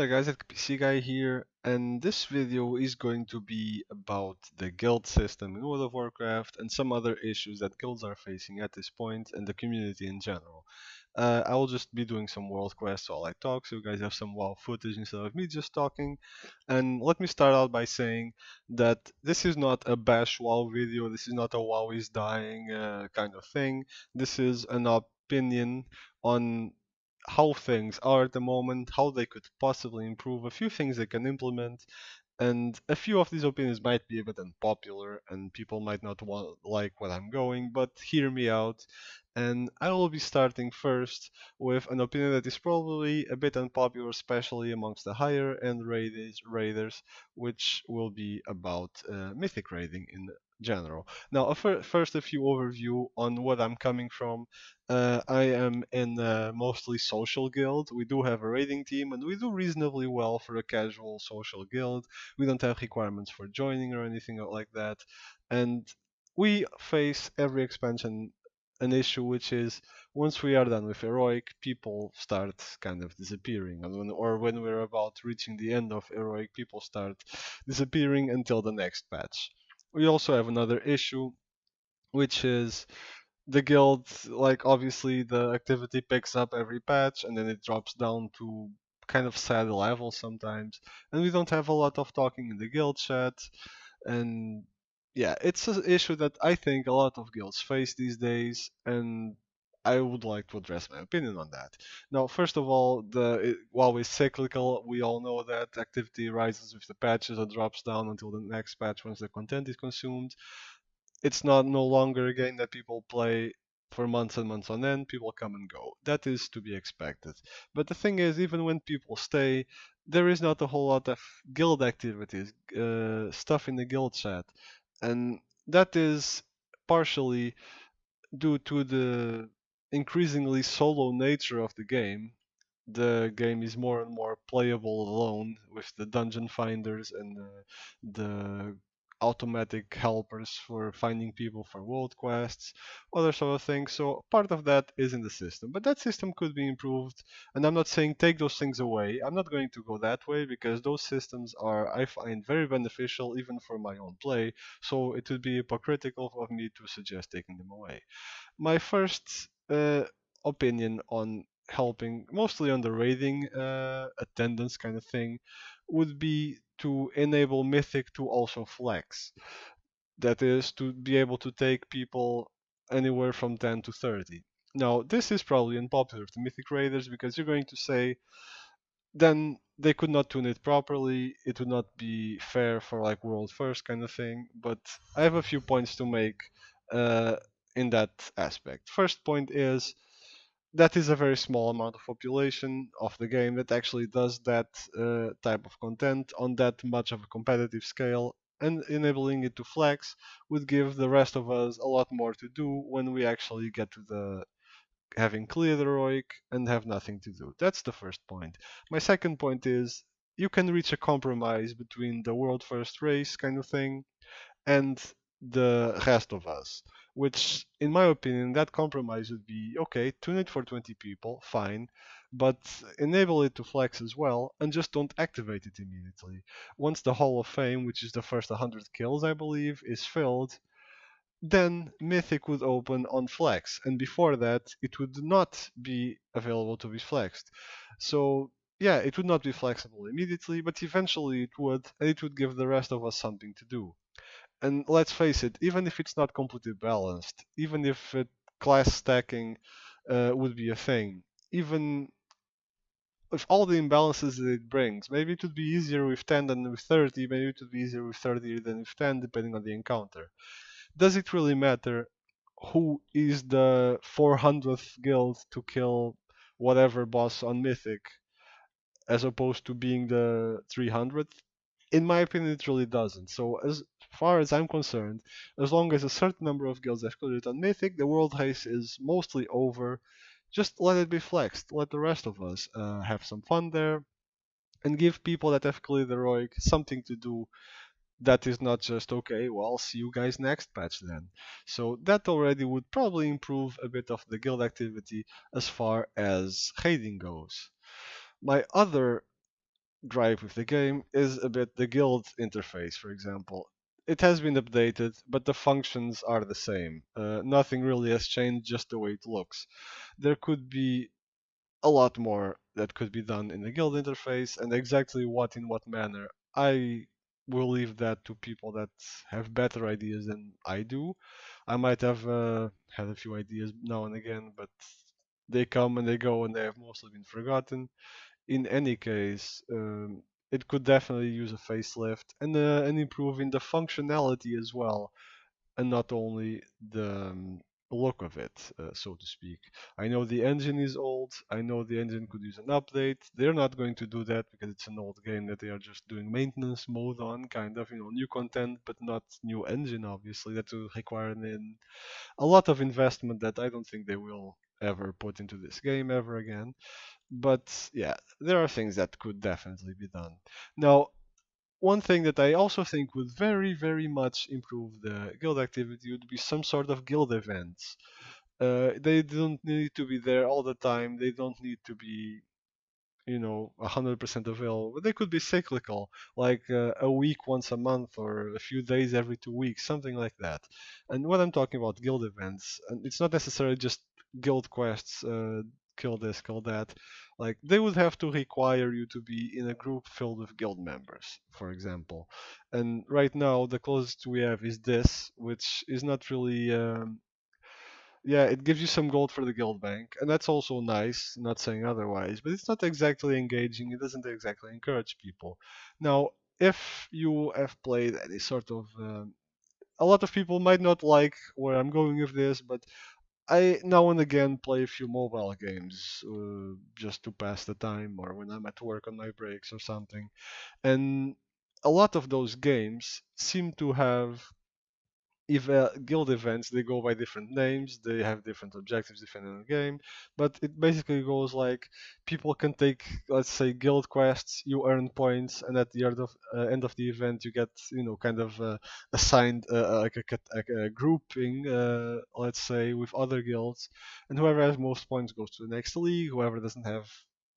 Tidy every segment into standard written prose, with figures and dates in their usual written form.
there guys, it's PC Guy here, and this video is going to be about the guild system in World of Warcraft and some other issues that guilds are facing at this point and the community in general. I will just be doing some world quests while I talk, so you guys have some WoW footage instead of me just talking. And let me start out by saying that this is not a bash WoW video, this is not a WoW is dying kind of thing. This is an opinion on how things are at the moment, how they could possibly improve, a few things they can implement, and a few of these opinions might be a bit unpopular and people might not like what I'm going, but hear me out. And I will be starting first with an opinion that is probably a bit unpopular, especially amongst the higher end raiders, which will be about mythic raiding in general. Now, first a few overview on what I'm coming from. I am in a mostly social guild. We do have a raiding team and we do reasonably well for a casual social guild. We don't have requirements for joining or anything like that. And we face every expansion an issue, which is once we are done with heroic, people start kind of disappearing. And when we're about reaching the end of heroic, people start disappearing until the next patch. We also have another issue, which is the guild, like obviously the activity picks up every patch and then it drops down to kind of sad levels sometimes, and we don't have a lot of talking in the guild chat. And yeah, it's an issue that I think a lot of guilds face these days, and I would like to address my opinion on that. Now, first of all, while it's cyclical, we all know that activity rises with the patches and drops down until the next patch once the content is consumed. It's not no longer a game that people play for months and months on end. People come and go. That is to be expected. But the thing is, even when people stay, there is not a whole lot of guild activities, stuff in the guild chat, and that is partially due to the increasingly solo nature of the game. The game is more and more playable alone with the dungeon finders and the automatic helpers for finding people for world quests, other sort of things. So part of that is in the system, but that system could be improved. And I'm not saying take those things away. I'm not going to go that way because those systems are, I find, very beneficial even for my own play. So it would be hypocritical of me to suggest taking them away. My first opinion on helping, mostly on the raiding attendance kind of thing, would be to enable Mythic to also flex. That is, to be able to take people anywhere from 10 to 30. Now, this is probably unpopular to Mythic Raiders because you're going to say, then they could not tune it properly, it would not be fair for like world first kind of thing, but I have a few points to make uh, in that aspect. First point is that is a very small amount of population of the game that actually does that type of content on that much of a competitive scale, and enabling it to flex would give the rest of us a lot more to do when we actually get to the having cleared heroic and have nothing to do. That's the first point. My second point is you can reach a compromise between the world first race kind of thing and the rest of us. Which, in my opinion, that compromise would be okay, tune it for 20 people, fine, but enable it to flex as well, and just don't activate it immediately. Once the Hall of Fame, which is the first 100 kills, I believe, is filled, then Mythic would open on Flex, and before that, it would not be available to be flexed. So, yeah, it would not be flexible immediately, but eventually it would, and it would give the rest of us something to do. And let's face it, even if it's not completely balanced, even if class stacking would be a thing, even with all the imbalances that it brings, maybe it would be easier with 10 than with 30, maybe it would be easier with 30 than with 10, depending on the encounter. Does it really matter who is the 400th guild to kill whatever boss on Mythic as opposed to being the 300th? In my opinion, it really doesn't. So as far as I'm concerned, as long as a certain number of guilds have cleared it on Mythic, the world race is mostly over. Just let it be flexed. Let the rest of us have some fun there, and give people that have cleared heroic something to do that is not just okay, well, see you guys next patch then. So that already would probably improve a bit of the guild activity as far as raiding goes. My other gripe with the game is a bit the guild interface, for example. It has been updated, but the functions are the same. Nothing really has changed, just the way it looks. There could be a lot more that could be done in the guild interface, and exactly what in what manner, I will leave that to people that have better ideas than I do. I might have had a few ideas now and again, but they come and they go and they have mostly been forgotten. In any case, it could definitely use a facelift and improve in the functionality as well, and not only the look of it, so to speak. I know the engine is old. I know the engine could use an update. They're not going to do that because it's an old game that they are just doing maintenance mode on, kind of, new content, but not new engine, obviously. That will require a lot of investment that I don't think they will ever put into this game ever again. But yeah, there are things that could definitely be done. Now, one thing that I also think would very, very much improve the guild activity would be some sort of guild events. They don't need to be there all the time. They don't need to be 100% available, but they could be cyclical, like a week once a month or a few days every 2 weeks, something like that. And when I'm talking about guild events, and it's not necessarily just guild quests, kill this, kill that. Like they would have to require you to be in a group filled with guild members, for example. And right now, the closest we have is this, which is not really yeah, it gives you some gold for the guild bank, and that's also nice, not saying otherwise, but it's not exactly engaging, it doesn't exactly encourage people. Now, if you have played any sort of. A lot of people might not like where I'm going with this, but I now and again play a few mobile games just to pass the time or when I'm at work on my breaks or something. And a lot of those games seem to have guild events. They go by different names, they have different objectives depending on the game, but it basically goes like people can take, let's say, guild quests. You earn points, and at the end of the event you get kind of assigned like a grouping, let's say, with other guilds, and whoever has most points goes to the next league. Whoever doesn't have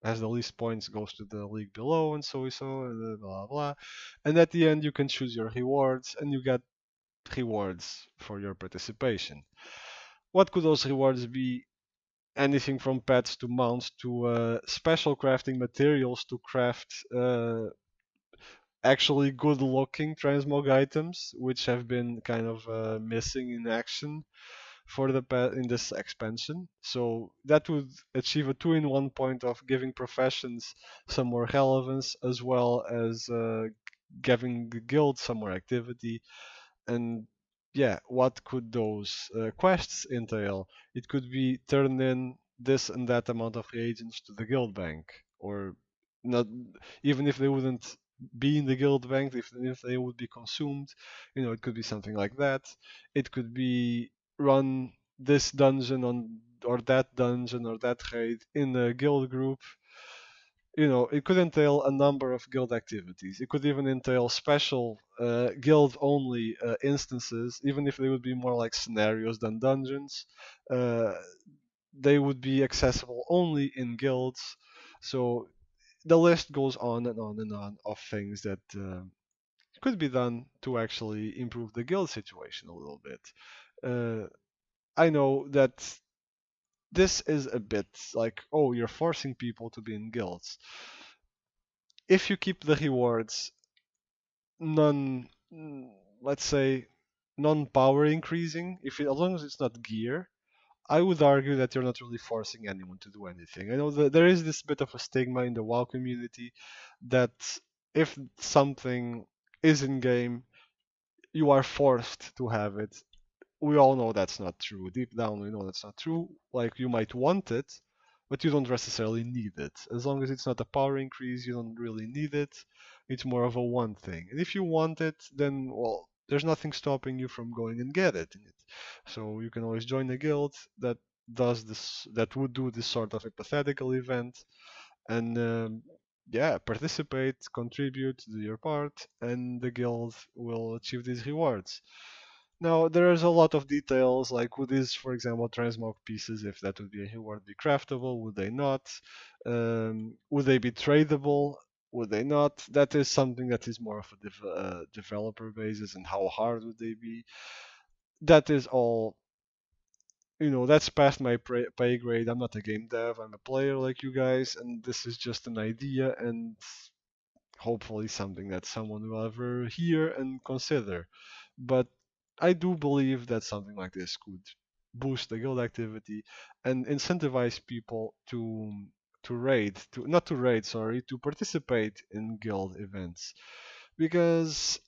has the least points goes to the league below, and so and blah blah. And at the end you can choose your rewards, and you get rewards for your participation. What could those rewards be? Anything from pets to mounts to special crafting materials to craft actually good looking transmog items, which have been kind of missing in action for the pet in this expansion. So that would achieve a two-in-one point of giving professions some more relevance, as well as giving the guild some more activity. And yeah, what could those quests entail? It could be turn in this and that amount of reagents to the guild bank, or not, even if they wouldn't be in the guild bank, if they would be consumed, it could be something like that. It could be run this dungeon on or that dungeon or that raid in a guild group. It could entail a number of guild activities. It could even entail special guild-only instances, even if they would be more like scenarios than dungeons. Uh, they would be accessible only in guilds. So the list goes on and on and on of things that could be done to actually improve the guild situation a little bit. Uh, I know that this is a bit like, oh, you're forcing people to be in guilds. If you keep the rewards non, let's say, non-power increasing, as long as it's not gear, I would argue that you're not really forcing anyone to do anything. I know that there is this bit of a stigma in the WoW community that if something is in game, you are forced to have it. We all know that's not true. Deep down, we know that's not true. Like, you might want it, but you don't necessarily need it. As long as it's not a power increase, you don't really need it. It's more of a want thing. And if you want it, then, well, there's nothing stopping you from going and get it. So you can always join a guild that does this, that would do this sort of hypothetical event, and yeah, participate, contribute, do your part, and the guild will achieve these rewards. Now, there's a lot of details, like would these, for example, transmog pieces, if that would be a reward, be craftable? Would they not? Would they be tradable? Would they not? That is something that is more of a developer basis, and how hard would they be? That is all, that's past my pay grade. I'm not a game dev. I'm a player like you guys, and this is just an idea, and hopefully something that someone will ever hear and consider. But I do believe that something like this could boost the guild activity and incentivize people to raid, to not to raid, sorry, to participate in guild events, because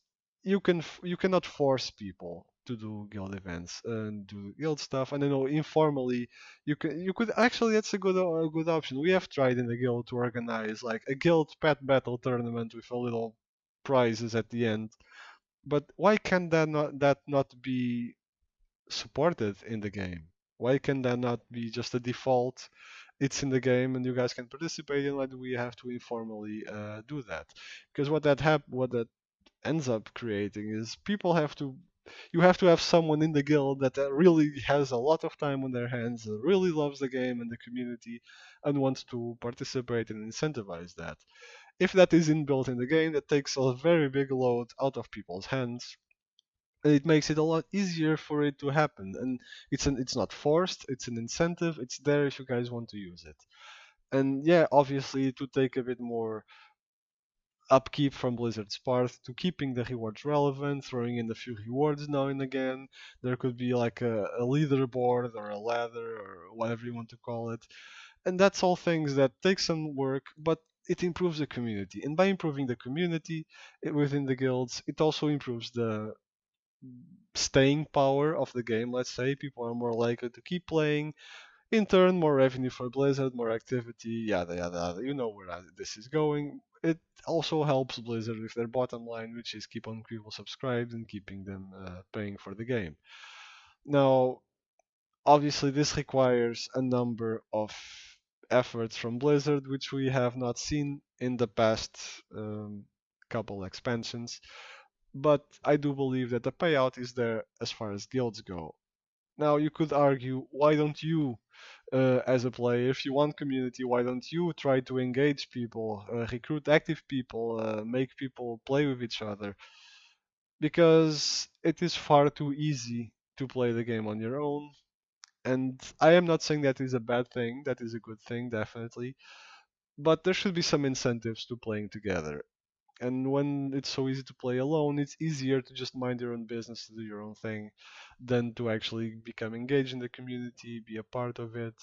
you cannot force people to do guild events and do guild stuff. And informally you could actually, that's a good option. We have tried in the guild to organize like a guild pet battle tournament with a little prizes at the end. But why can that not be supported in the game? Why can that not be just a default? It's in the game and you guys can participate in. Why do we have to informally do that? Because what that ends up creating is you have to have someone in the guild that really has a lot of time on their hands, really loves the game and the community, and wants to participate and incentivize that. If that is inbuilt in the game, that takes a very big load out of people's hands, and it makes it a lot easier for it to happen. And it's not forced, it's an incentive, it's there if you guys want to use it. And yeah, obviously it would take a bit more upkeep from Blizzard's part to keeping the rewards relevant, throwing in a few rewards now and again. There could be like a leaderboard or a ladder or whatever you want to call it. And that's all things that take some work, but it improves the community. And by improving the community within the guilds, it also improves the staying power of the game. Let's say people are more likely to keep playing. In turn, more revenue for Blizzard, more activity, yada yada yada. You know where this is going. It also helps Blizzard with their bottom line, which is keep on people subscribed and keeping them paying for the game. Now, obviously, this requires a number of efforts from Blizzard, which we have not seen in the past couple expansions. But I do believe that the payout is there as far as guilds go. Now, you could argue, why don't you, as a player, if you want community, why don't you try to engage people, recruit active people, make people play with each other? Because it is far too easy to play the game on your own. And I am not saying that is a bad thing, that is a good thing, definitely. But there should be some incentives to playing together. And when it's so easy to play alone, it's easier to just mind your own business, to do your own thing, than to actually become engaged in the community, be a part of it,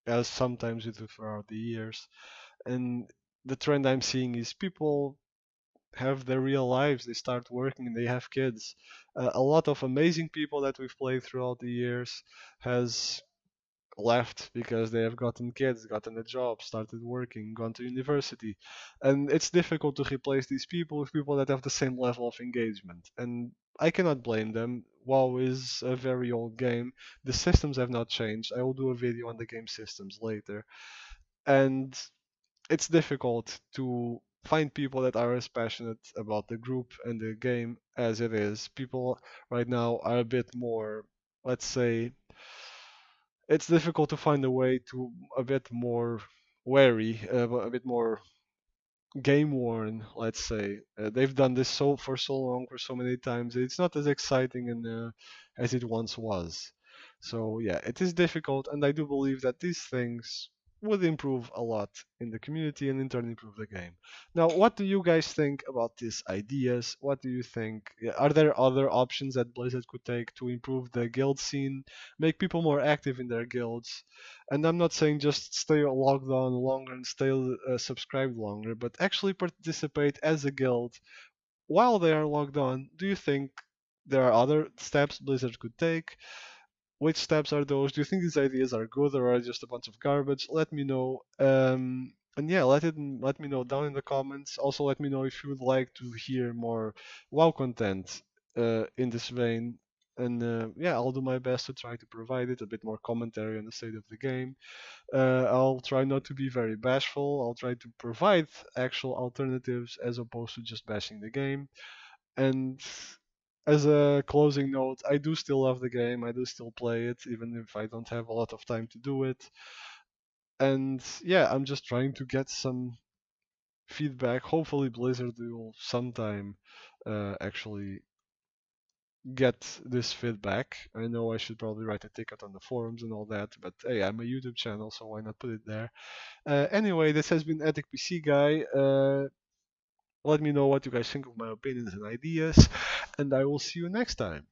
as sometimes we do throughout the years. And the trend I'm seeing is people have their real lives, they start working, and they have kids. A lot of amazing people that we've played throughout the years has left because they have gotten kids, gotten a job, started working, gone to university. And it's difficult to replace these people with people that have the same level of engagement. And I cannot blame them. WoW is a very old game. The systems have not changed. I will do a video on the game systems later. And it's difficult to find people that are as passionate about the group and the game as it is. People right now are a bit more, let's say, it's difficult to find a way to a bit more wary, a bit more game worn, let's say. They've done this for so long, for so many times. It's not as exciting and as it once was. So yeah, it is difficult, and I do believe that these things would improve a lot in the community and in turn improve the game. Now, what do you guys think about these ideas? What do you think? Yeah, are there other options that Blizzard could take to improve the guild scene, make people more active in their guilds? And I'm not saying just stay logged on longer and stay subscribed longer, but actually participate as a guild while they are logged on. Do you think there are other steps Blizzard could take? Which steps are those? Do you think these ideas are good or are just a bunch of garbage? Let me know. And yeah, let me know down in the comments. Also, let me know if you would like to hear more WoW content in this vein. And yeah, I'll do my best to try to provide it a bit more commentary on the state of the game. I'll try not to be very bashful. I'll try to provide actual alternatives as opposed to just bashing the game. And as a closing note, I do still love the game. I do still play it, even if I don't have a lot of time to do it. And yeah, I'm just trying to get some feedback. Hopefully Blizzard will sometime actually get this feedback. I know I should probably write a ticket on the forums and all that, but hey, I'm a YouTube channel, so why not put it there? Anyway, this has been Ethic PC Guy. Let me know what you guys think of my opinions and ideas, and I will see you next time.